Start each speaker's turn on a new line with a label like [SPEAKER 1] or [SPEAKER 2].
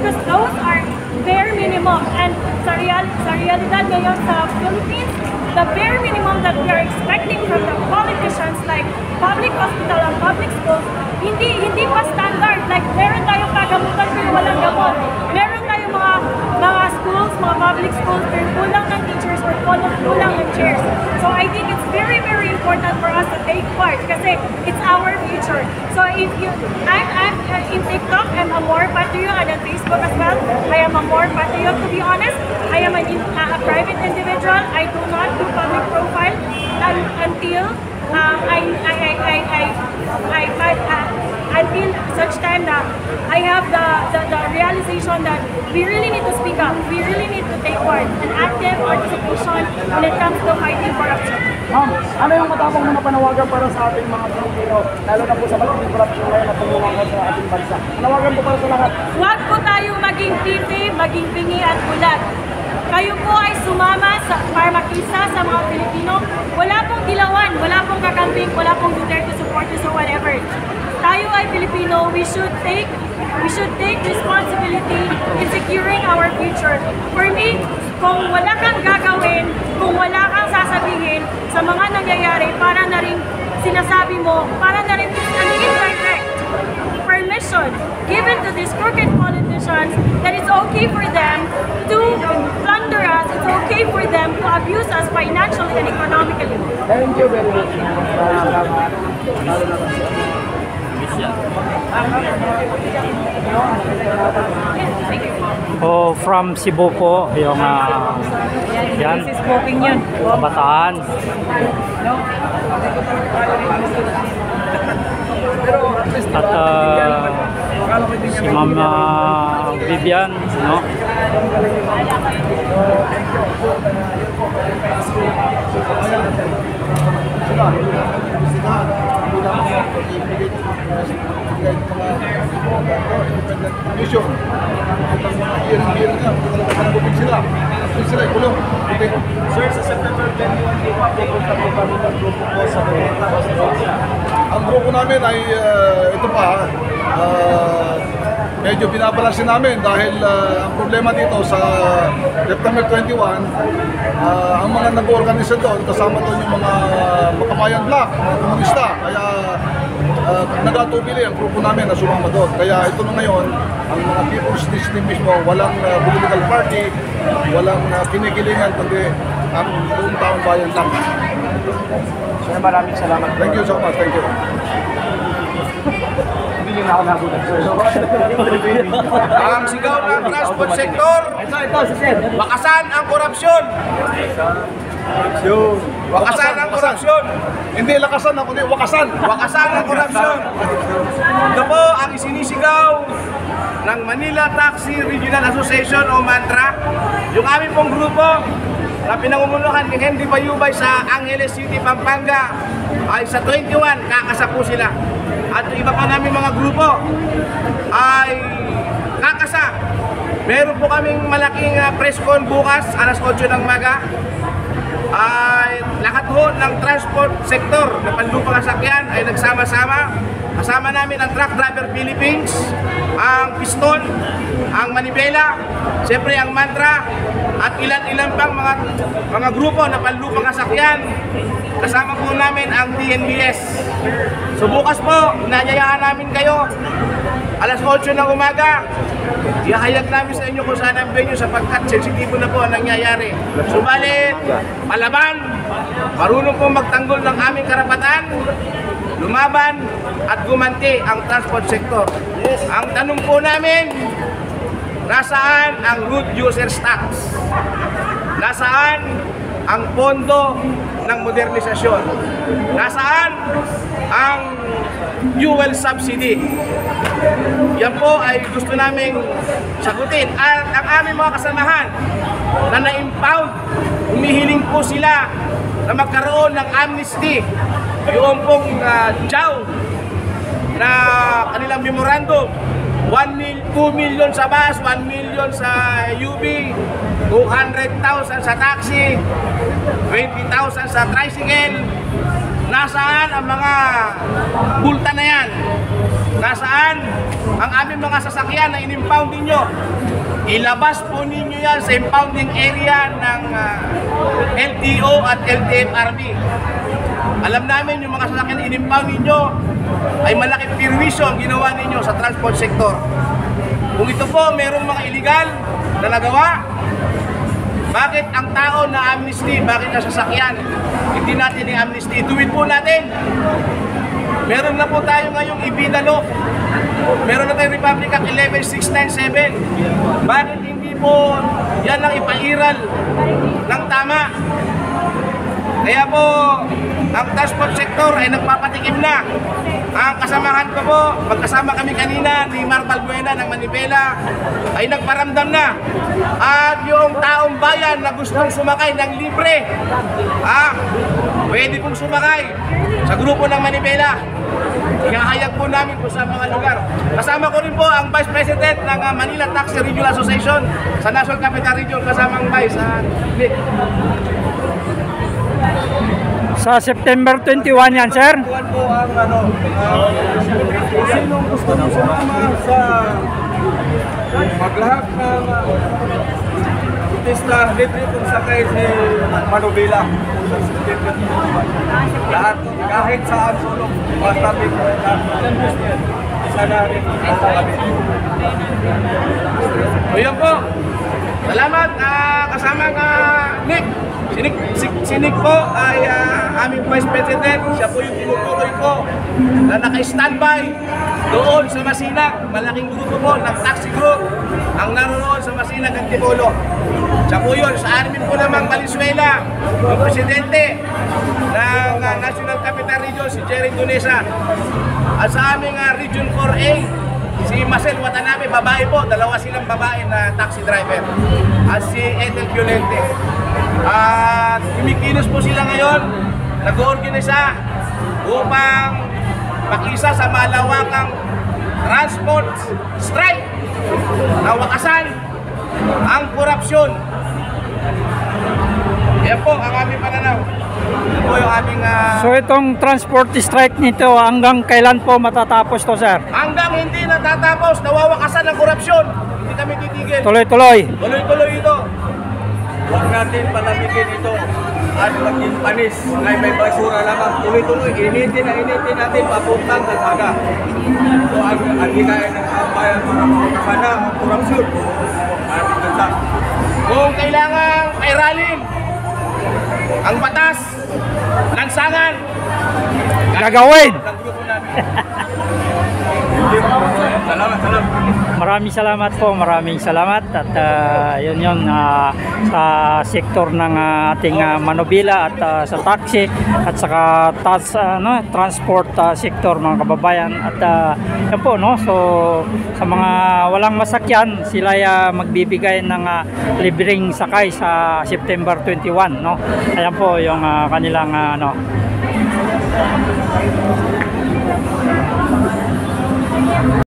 [SPEAKER 1] because those are bare minimum. And sa realidad ngayon sa Philippines, the bare minimum that we are expecting from the politicians like public hospital and public schools, hindi pa standard. Like meron tayong pagamutan pero walang gamot. Meron tayong mga schools, mga public schools, pero kulang ng teachers or kulang ng chairs. So I think it's very, very important for us to take part kasi it's our future. So if you, I'm in TikTok, I'm a more patriot, and on Facebook as well. I am a more patriot. To be honest, I am a private individual. I do not do public profile until until such time that I have the realization that we really need to speak up. We really need to take part in active participation when it comes to fighting corruption.
[SPEAKER 2] Ma'am, ano yung matapang na panawagan para sa ating mga Pilipino, lalo na po sa matinding korupsyon ngayon na tumulungan sa ating bansa? Panawagan po para sa lahat.
[SPEAKER 1] Huwag po tayong maging pipi, maging bingi at bulag. Kayo po ay sumama para makisa sa mga Pilipino. Wala pong dilawan, wala pong kakamping, wala pong Duterte supporters or whatever. Tayo ay Pilipino, we should take responsibility in securing our future. For me, kung wala kang gagawin, kung wala kang sasabihin sa mga nangyayari, para na rin sinasabi mo, para na rin an indirect permission given to these crooked politicians that it's okay for them to plunder us, it's okay for them to abuse us financially and economically.
[SPEAKER 2] Thank you very much.
[SPEAKER 3] Oh, from Cebu po, yung yan, kabataan. At si Mama Vivian, no?
[SPEAKER 4] Sir, sa September 21, pupunta po kami ng grupo po sa
[SPEAKER 5] ang grupo namin ay ito pa, medyo binabalansin namin dahil ang problema dito sa September 21, ang mga nag-organisa doon, kasama doon yung mga Makabayan Black, mga komunista, kaya nagatubili ang grupo namin na sumama doon. Kaya ito na ngayon, ang mga People's Initiative mismo, walang political party, walang kinikilingan, kundi ang buong taong bayan lang.
[SPEAKER 2] Sir, maraming salamat.
[SPEAKER 5] Thank you so much, thank you.
[SPEAKER 2] Hindi nyo na ako nagulat, sir.
[SPEAKER 4] Ang sigaw ng transport sector,
[SPEAKER 2] Ito, sir.
[SPEAKER 4] wakasan ang korupsyon. Wakasan ang korupsyon.
[SPEAKER 5] Hindi lakasan ako, hindi wakasan.
[SPEAKER 4] Wakasan ang korupsyon. Ito po ang isinisigaw ng Manila Taxi Regional Association o MANTRA. Yung aming pong grupo na pinangumunuhan ni Henry Bayubay sa Angeles City, Pampanga ay sa 21, kakasa po sila. At iba pa namin mga grupo ay kakasa. Meron po kaming malaking press con bukas, alas 8 ng umaga. Ay lahat ho ng transport sector na panlupang sasakyan ay nagsama-sama. Kasama namin ang Truck Driver Philippines, ang Piston, ang Manibela, siyempre ang Mantra, at ilan-ilan pang mga grupo na panlupang sasakyan. Kasama po namin ang DNBS. So bukas po, inaanyayahan namin kayo, alas 8 ng umaga. Ihahayag namin sa inyo kung saan ang venue sapagkat sensitibo na po ang nangyayari. Subalit, palaban, marunong po magtanggol ng aming karapatan, lumaban at gumanti ang transport sector. Ang tanong po namin, nasaan ang road users tax? Nasaan ang pondo ng modernisasyon? Nasaan ang fuel subsidy? Yan po ay gusto naming sagutin. At ang aming mga kasamahan na na-impound, humihiling po sila na magkaroon ng amnesty. Yung pong JAW na kanilang memorandum, 2 million sa bus, 1 million sa UB, 200,000 sa taxi, 20,000 sa tricycle. Nasaan ang mga bulta na yan nasaan ang aming mga sasakyan na in-impound ninyo. Ilabas po ninyo yan sa impounding area ng LTO at LTFRB. Alam namin yung mga sasakyan na in-impound ninyo ay malaking perwisyo ang ginawa ninyo sa transport sector. Kung ito po merong mga illegal na nagawa, bakit ang tao na amnesty, bakit na sasakyan, hindi natin i-amnesty? Ituwid po natin. Meron na po tayo ngayong ibinalo. Meron na tayong Republic Act 11697. Bakit hindi po yan ang ipairal ng tama? Kaya po, ang transport sector ay nagpapatikim na. Ang kasamahan ko po, magkasama kami kanina ni Mar Balbuena ng Manibela, ay nagparamdam na. At yung taong bayan na gustong sumakay ng libre, pwede pong sumakay sa grupo ng Manibela. Ihahayag po namin po sa mga lugar. Kasama ko rin po ang Vice President ng Manila Taxi Regional Association sa National Capital Region, kasamang Vice Nick.
[SPEAKER 3] Sa September 21 yan, sir?
[SPEAKER 4] Tuwan po ang sinong gusto nyo sumama sa maglahak ng pista libre kung sakay si Manubila. Lahat, kahit saan sulok, basta may sana rin ang kami. O yan po. Salamat, kasama Nick. Si Nick po ay aming Vice President. Siya po yung tinutuloy ko na naka-standby doon sa Masinag. Malaking grupo po ng taxi group ang naroon sa Masinag at Tipolo. Siya po yun. Sa amin po namang Valenzuela, yung Presidente ng National Capital Region, si Jerry Dunesa. At sa aming Region 4A, si Marcel Watanabe, babae po, dalawa silang babae na taxi driver. At si Ethel Violente. At kumikilos po sila ngayon, nag-organisa upang makisa sa malawakang transport strike na wakasan ang korupsyon. Yan po ang aming pananaw. Yan po yung aming...
[SPEAKER 3] So itong transport strike nito, hanggang kailan po matatapos to, sir?
[SPEAKER 4] Hanggang hindi natatapos, nawawakasan ang korupsyon. Hindi kami titigil.
[SPEAKER 3] Tuloy-tuloy.
[SPEAKER 4] Tuloy-tuloy ito. Huwag natin palamigin ito at maging panis na may basura lamang. Tuloy-tuloy, initin natin papuntang Nasaga. So ang hikain ng bayan para makakasana ang korupsyon. Ating ganda. Kung kailangan pairalin ang batas, lansangan,
[SPEAKER 3] Gagawin!
[SPEAKER 4] ng grupo namin. Salamat.
[SPEAKER 3] Maraming salamat at yun sa sektor ng ating Manubila at sa taxi at saka transport sector, mga kababayan, at yan po, no, so sa mga walang masakyan, sila magbibigay ng libreng sakay sa September 21, no. Ayan po yung kanilang